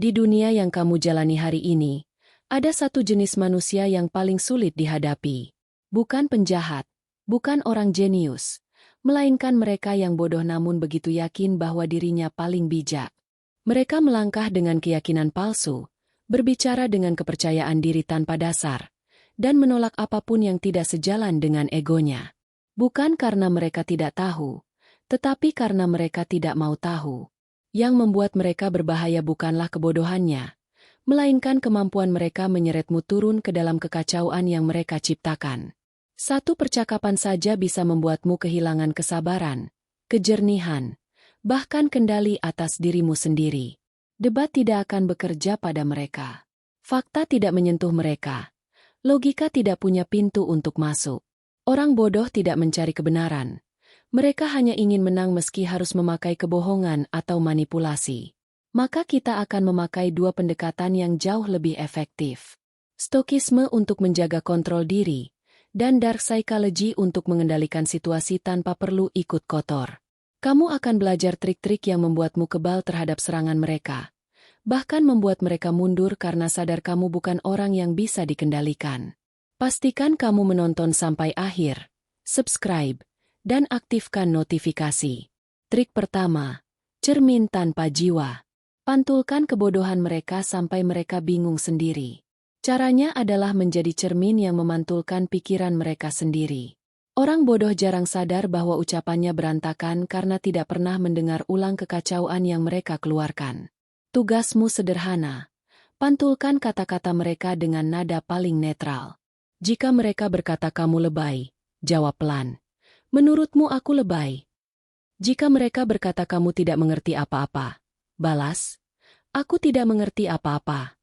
Di dunia yang kamu jalani hari ini, ada satu jenis manusia yang paling sulit dihadapi. Bukan penjahat, bukan orang jenius, melainkan mereka yang bodoh namun begitu yakin bahwa dirinya paling bijak. Mereka melangkah dengan keyakinan palsu, berbicara dengan kepercayaan diri tanpa dasar, dan menolak apapun yang tidak sejalan dengan egonya. Bukan karena mereka tidak tahu, tetapi karena mereka tidak mau tahu. Yang membuat mereka berbahaya bukanlah kebodohannya, melainkan kemampuan mereka menyeretmu turun ke dalam kekacauan yang mereka ciptakan. Satu percakapan saja bisa membuatmu kehilangan kesabaran, kejernihan, bahkan kendali atas dirimu sendiri. Debat tidak akan bekerja pada mereka. Fakta tidak menyentuh mereka. Logika tidak punya pintu untuk masuk. Orang bodoh tidak mencari kebenaran. Mereka hanya ingin menang meski harus memakai kebohongan atau manipulasi. Maka kita akan memakai dua pendekatan yang jauh lebih efektif. Stokisme untuk menjaga kontrol diri, dan dark psychology untuk mengendalikan situasi tanpa perlu ikut kotor. Kamu akan belajar trik-trik yang membuatmu kebal terhadap serangan mereka. Bahkan membuat mereka mundur karena sadar kamu bukan orang yang bisa dikendalikan. Pastikan kamu menonton sampai akhir. Subscribe. Dan aktifkan notifikasi. Trik pertama, cermin tanpa jiwa. Pantulkan kebodohan mereka sampai mereka bingung sendiri. Caranya adalah menjadi cermin yang memantulkan pikiran mereka sendiri. Orang bodoh jarang sadar bahwa ucapannya berantakan karena tidak pernah mendengar ulang kekacauan yang mereka keluarkan. Tugasmu sederhana. Pantulkan kata-kata mereka dengan nada paling netral. Jika mereka berkata kamu lebay, jawab pelan. Menurutmu aku lebay? Jika mereka berkata kamu tidak mengerti apa-apa, balas, aku tidak mengerti apa-apa.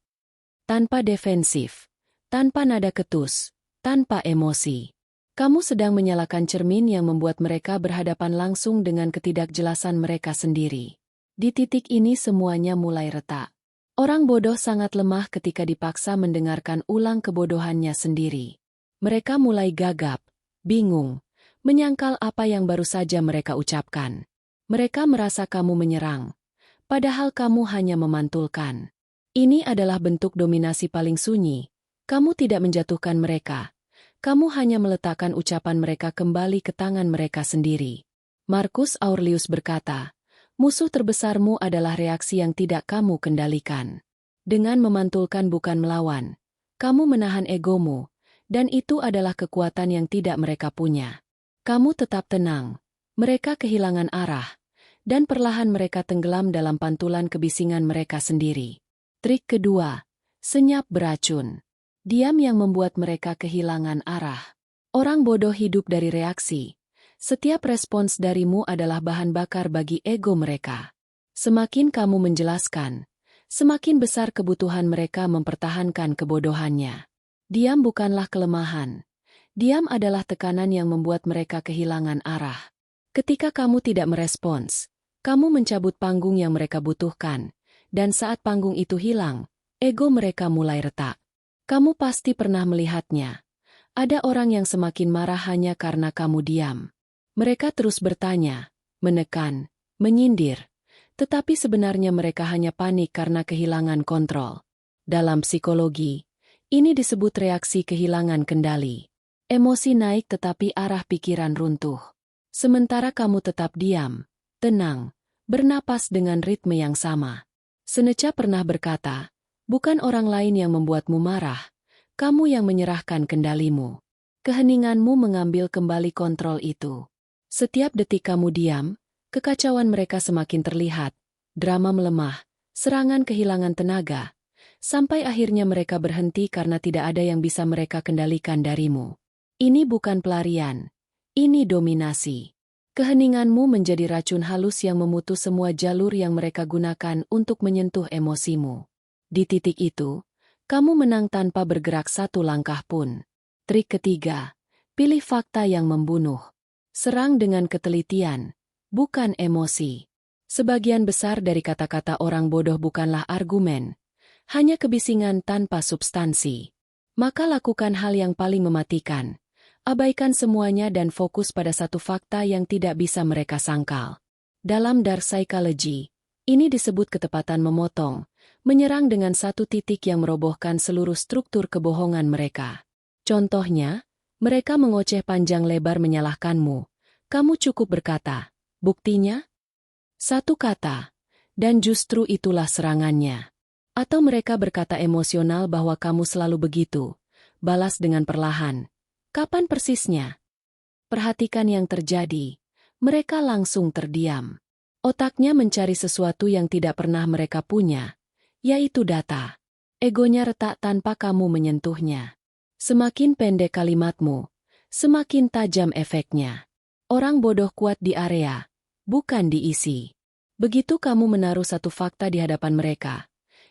Tanpa defensif, tanpa nada ketus, tanpa emosi. Kamu sedang menyalakan cermin yang membuat mereka berhadapan langsung dengan ketidakjelasan mereka sendiri. Di titik ini semuanya mulai retak. Orang bodoh sangat lemah ketika dipaksa mendengarkan ulang kebodohannya sendiri. Mereka mulai gagap, bingung, menyangkal apa yang baru saja mereka ucapkan. Mereka merasa kamu menyerang, padahal kamu hanya memantulkan. Ini adalah bentuk dominasi paling sunyi. Kamu tidak menjatuhkan mereka. Kamu hanya meletakkan ucapan mereka kembali ke tangan mereka sendiri. Marcus Aurelius berkata, musuh terbesarmu adalah reaksi yang tidak kamu kendalikan. Dengan memantulkan bukan melawan, kamu menahan egomu, dan itu adalah kekuatan yang tidak mereka punya. Kamu tetap tenang, mereka kehilangan arah, dan perlahan mereka tenggelam dalam pantulan kebisingan mereka sendiri. Trik kedua, senyap beracun. Diam yang membuat mereka kehilangan arah. Orang bodoh hidup dari reaksi. Setiap respons darimu adalah bahan bakar bagi ego mereka. Semakin kamu menjelaskan, semakin besar kebutuhan mereka mempertahankan kebodohannya. Diam bukanlah kelemahan. Diam adalah tekanan yang membuat mereka kehilangan arah. Ketika kamu tidak merespons, kamu mencabut panggung yang mereka butuhkan, dan saat panggung itu hilang, ego mereka mulai retak. Kamu pasti pernah melihatnya. Ada orang yang semakin marah hanya karena kamu diam. Mereka terus bertanya, menekan, menyindir, tetapi sebenarnya mereka hanya panik karena kehilangan kontrol. Dalam psikologi, ini disebut reaksi kehilangan kendali. Emosi naik tetapi arah pikiran runtuh. Sementara kamu tetap diam, tenang, bernapas dengan ritme yang sama. Seneca pernah berkata, bukan orang lain yang membuatmu marah, kamu yang menyerahkan kendalimu. Keheninganmu mengambil kembali kontrol itu. Setiap detik kamu diam, kekacauan mereka semakin terlihat, drama melemah, serangan kehilangan tenaga, sampai akhirnya mereka berhenti karena tidak ada yang bisa mereka kendalikan darimu. Ini bukan pelarian, ini dominasi. Keheninganmu menjadi racun halus yang memutus semua jalur yang mereka gunakan untuk menyentuh emosimu. Di titik itu, kamu menang tanpa bergerak satu langkah pun. Trik ketiga, pilih fakta yang membunuh. Serang dengan ketelitian, bukan emosi. Sebagian besar dari kata-kata orang bodoh bukanlah argumen, hanya kebisingan tanpa substansi. Maka lakukan hal yang paling mematikan. Abaikan semuanya dan fokus pada satu fakta yang tidak bisa mereka sangkal. Dalam dark psychology, ini disebut ketepatan memotong, Menyerang dengan satu titik yang merobohkan seluruh struktur kebohongan mereka. Contohnya, mereka mengoceh panjang lebar menyalahkanmu. Kamu cukup berkata, buktinya? Satu kata. Dan justru itulah serangannya. Atau mereka berkata emosional bahwa kamu selalu begitu. Balas dengan perlahan. Kapan persisnya? Perhatikan yang terjadi. Mereka langsung terdiam. Otaknya mencari sesuatu yang tidak pernah mereka punya, yaitu data. Egonya retak tanpa kamu menyentuhnya. Semakin pendek kalimatmu, semakin tajam efeknya. Orang bodoh kuat di area, bukan diisi. Begitu kamu menaruh satu fakta di hadapan mereka,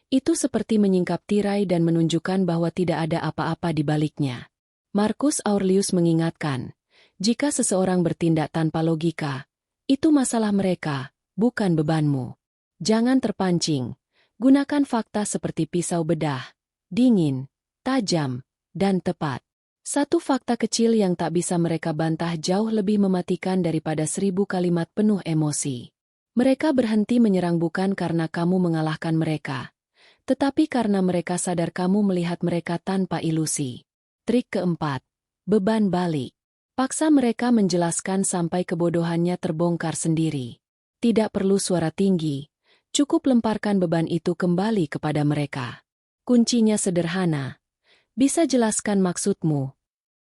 itu seperti menyingkap tirai dan menunjukkan bahwa tidak ada apa-apa di baliknya. Marcus Aurelius mengingatkan, jika seseorang bertindak tanpa logika, itu masalah mereka, bukan bebanmu. Jangan terpancing. Gunakan fakta seperti pisau bedah, dingin, tajam, dan tepat. Satu fakta kecil yang tak bisa mereka bantah jauh lebih mematikan daripada 1000 kalimat penuh emosi. Mereka berhenti menyerang bukan karena kamu mengalahkan mereka, tetapi karena mereka sadar kamu melihat mereka tanpa ilusi. Trik keempat, beban balik. Paksa mereka menjelaskan sampai kebodohannya terbongkar sendiri. Tidak perlu suara tinggi, cukup lemparkan beban itu kembali kepada mereka. Kuncinya sederhana. Bisa jelaskan maksudmu.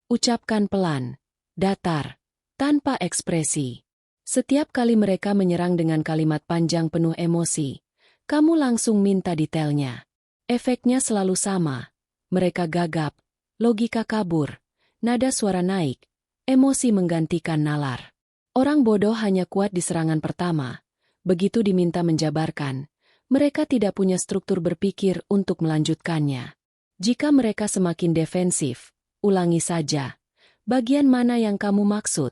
Ucapkan pelan, datar, tanpa ekspresi. Setiap kali mereka menyerang dengan kalimat panjang penuh emosi, kamu langsung minta detailnya. Efeknya selalu sama. Mereka gagap, logika kabur, nada suara naik, emosi menggantikan nalar. Orang bodoh hanya kuat di serangan pertama. Begitu diminta menjabarkan, mereka tidak punya struktur berpikir untuk melanjutkannya. Jika mereka semakin defensif, ulangi saja. Bagian mana yang kamu maksud?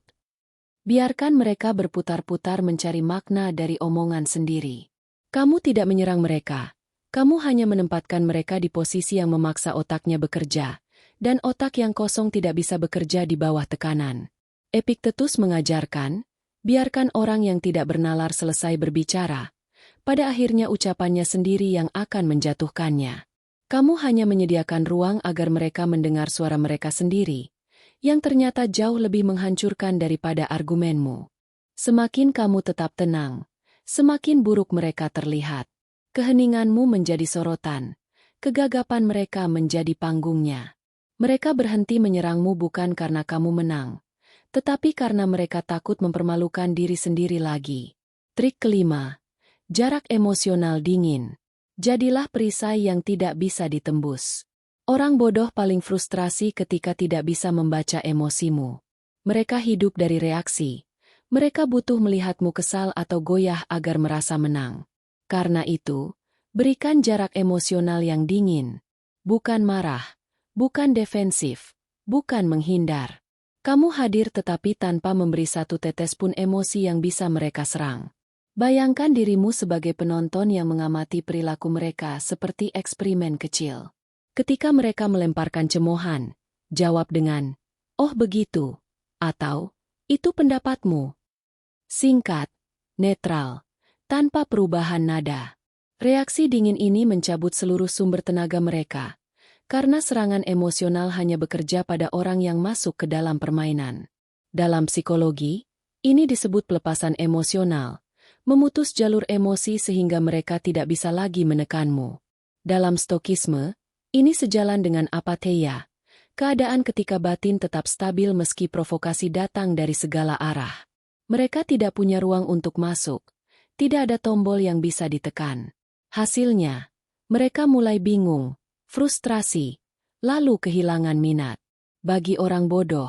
Biarkan mereka berputar-putar mencari makna dari omongan sendiri. Kamu tidak menyerang mereka. Kamu hanya menempatkan mereka di posisi yang memaksa otaknya bekerja, dan otak yang kosong tidak bisa bekerja di bawah tekanan. Epictetus mengajarkan, biarkan orang yang tidak bernalar selesai berbicara. Pada akhirnya ucapannya sendiri yang akan menjatuhkannya. Kamu hanya menyediakan ruang agar mereka mendengar suara mereka sendiri, yang ternyata jauh lebih menghancurkan daripada argumenmu. Semakin kamu tetap tenang, semakin buruk mereka terlihat. Keheninganmu menjadi sorotan, kegagapan mereka menjadi panggungnya. Mereka berhenti menyerangmu bukan karena kamu menang, tetapi karena mereka takut mempermalukan diri sendiri lagi. Trik kelima, jarak emosional dingin. Jadilah perisai yang tidak bisa ditembus. Orang bodoh paling frustrasi ketika tidak bisa membaca emosimu. Mereka hidup dari reaksi. Mereka butuh melihatmu kesal atau goyah agar merasa menang. Karena itu, berikan jarak emosional yang dingin. Bukan marah, bukan defensif, bukan menghindar. Kamu hadir tetapi tanpa memberi satu tetes pun emosi yang bisa mereka serang. Bayangkan dirimu sebagai penonton yang mengamati perilaku mereka seperti eksperimen kecil. Ketika mereka melemparkan cemoohan, jawab dengan, "Oh begitu," atau, "Itu pendapatmu." Singkat, netral, tanpa perubahan nada. Reaksi dingin ini mencabut seluruh sumber tenaga mereka, karena serangan emosional hanya bekerja pada orang yang masuk ke dalam permainan. Dalam psikologi, ini disebut pelepasan emosional, memutus jalur emosi sehingga mereka tidak bisa lagi menekanmu. Dalam stokisme, ini sejalan dengan apatheia, keadaan ketika batin tetap stabil meski provokasi datang dari segala arah. Mereka tidak punya ruang untuk masuk, tidak ada tombol yang bisa ditekan. Hasilnya, mereka mulai bingung, frustrasi, lalu kehilangan minat. Bagi orang bodoh,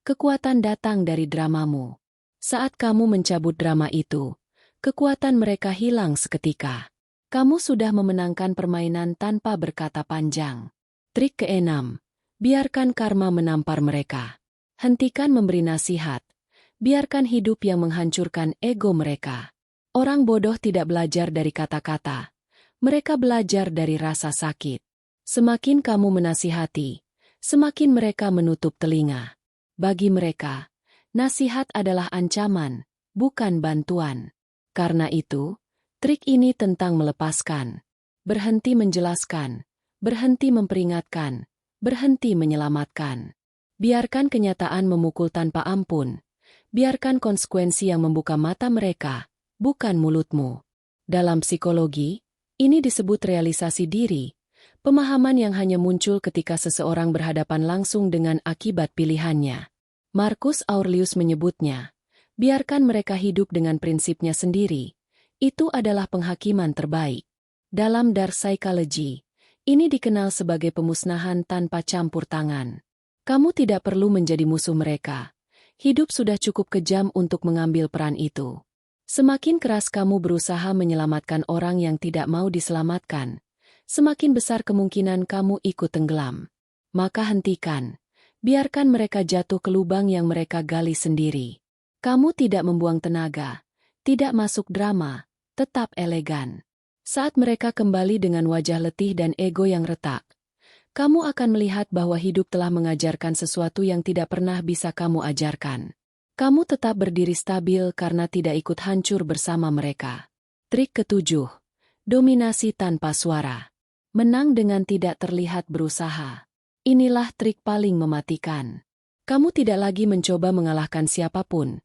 kekuatan datang dari dramamu. Saat kamu mencabut drama itu, kekuatan mereka hilang seketika. Kamu sudah memenangkan permainan tanpa berkata panjang. Trik keenam, biarkan karma menampar mereka. Hentikan memberi nasihat. Biarkan hidup yang menghancurkan ego mereka. Orang bodoh tidak belajar dari kata-kata. Mereka belajar dari rasa sakit. Semakin kamu menasihati, semakin mereka menutup telinga. Bagi mereka, nasihat adalah ancaman, bukan bantuan. Karena itu, trik ini tentang melepaskan. berhenti menjelaskan, berhenti memperingatkan, berhenti menyelamatkan. Biarkan kenyataan memukul tanpa ampun. Biarkan konsekuensi yang membuka mata mereka, bukan mulutmu. Dalam psikologi, ini disebut realisasi diri, pemahaman yang hanya muncul ketika seseorang berhadapan langsung dengan akibat pilihannya. Marcus Aurelius menyebutnya, biarkan mereka hidup dengan prinsipnya sendiri. Itu adalah penghakiman terbaik. Dalam Dark Psychology, ini dikenal sebagai pemusnahan tanpa campur tangan. Kamu tidak perlu menjadi musuh mereka. Hidup sudah cukup kejam untuk mengambil peran itu. Semakin keras kamu berusaha menyelamatkan orang yang tidak mau diselamatkan, semakin besar kemungkinan kamu ikut tenggelam. Maka hentikan. Biarkan mereka jatuh ke lubang yang mereka gali sendiri. Kamu tidak membuang tenaga, tidak masuk drama, tetap elegan. Saat mereka kembali dengan wajah letih dan ego yang retak, kamu akan melihat bahwa hidup telah mengajarkan sesuatu yang tidak pernah bisa kamu ajarkan. Kamu tetap berdiri stabil karena tidak ikut hancur bersama mereka. Trik ketujuh. Dominasi tanpa suara. Menang dengan tidak terlihat berusaha. Inilah trik paling mematikan. Kamu tidak lagi mencoba mengalahkan siapapun.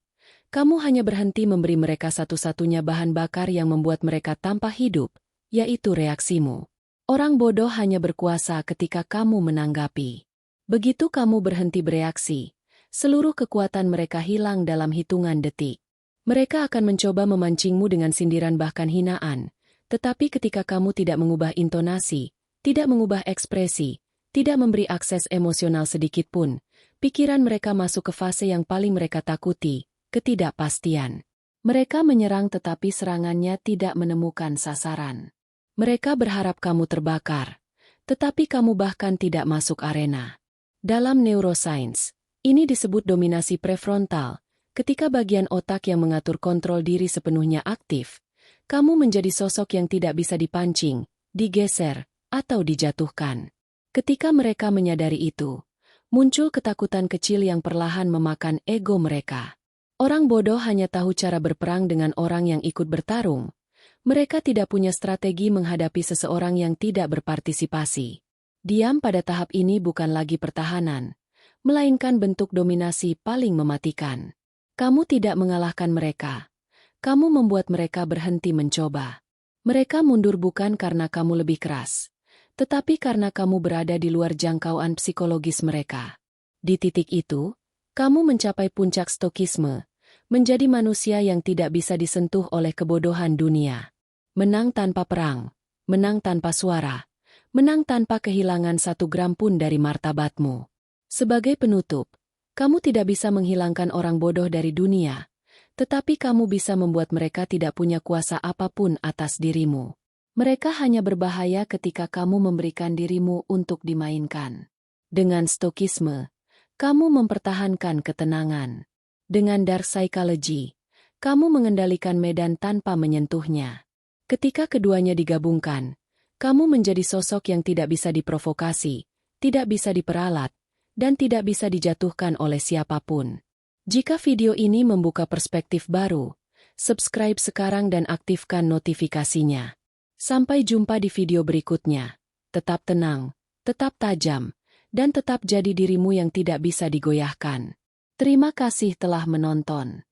Kamu hanya berhenti memberi mereka satu-satunya bahan bakar yang membuat mereka tanpa hidup, yaitu reaksimu. Orang bodoh hanya berkuasa ketika kamu menanggapi. Begitu kamu berhenti bereaksi, seluruh kekuatan mereka hilang dalam hitungan detik. Mereka akan mencoba memancingmu dengan sindiran bahkan hinaan, tetapi ketika kamu tidak mengubah intonasi, tidak mengubah ekspresi, tidak memberi akses emosional sedikit pun, pikiran mereka masuk ke fase yang paling mereka takuti, ketidakpastian. Mereka menyerang tetapi serangannya tidak menemukan sasaran. Mereka berharap kamu terbakar, tetapi kamu bahkan tidak masuk arena. Dalam neuroscience, ini disebut dominasi prefrontal. Ketika bagian otak yang mengatur kontrol diri sepenuhnya aktif, kamu menjadi sosok yang tidak bisa dipancing, digeser, atau dijatuhkan. Ketika mereka menyadari itu, muncul ketakutan kecil yang perlahan memakan ego mereka. Orang bodoh hanya tahu cara berperang dengan orang yang ikut bertarung. Mereka tidak punya strategi menghadapi seseorang yang tidak berpartisipasi. Diam pada tahap ini bukan lagi pertahanan, melainkan bentuk dominasi paling mematikan. Kamu tidak mengalahkan mereka. Kamu membuat mereka berhenti mencoba. Mereka mundur bukan karena kamu lebih keras, tetapi karena kamu berada di luar jangkauan psikologis mereka. Di titik itu, kamu mencapai puncak stokisme, menjadi manusia yang tidak bisa disentuh oleh kebodohan dunia. Menang tanpa perang, menang tanpa suara, menang tanpa kehilangan 1 gram pun dari martabatmu. Sebagai penutup, kamu tidak bisa menghilangkan orang bodoh dari dunia, tetapi kamu bisa membuat mereka tidak punya kuasa apapun atas dirimu. Mereka hanya berbahaya ketika kamu memberikan dirimu untuk dimainkan. Dengan stokisme, kamu mempertahankan ketenangan. Dengan dark psychology, kamu mengendalikan medan tanpa menyentuhnya. Ketika keduanya digabungkan, kamu menjadi sosok yang tidak bisa diprovokasi, tidak bisa diperalat, dan tidak bisa dijatuhkan oleh siapapun. Jika video ini membuka perspektif baru, subscribe sekarang dan aktifkan notifikasinya. Sampai jumpa di video berikutnya. Tetap tenang, tetap tajam, dan tetap jadi dirimu yang tidak bisa digoyahkan. Terima kasih telah menonton.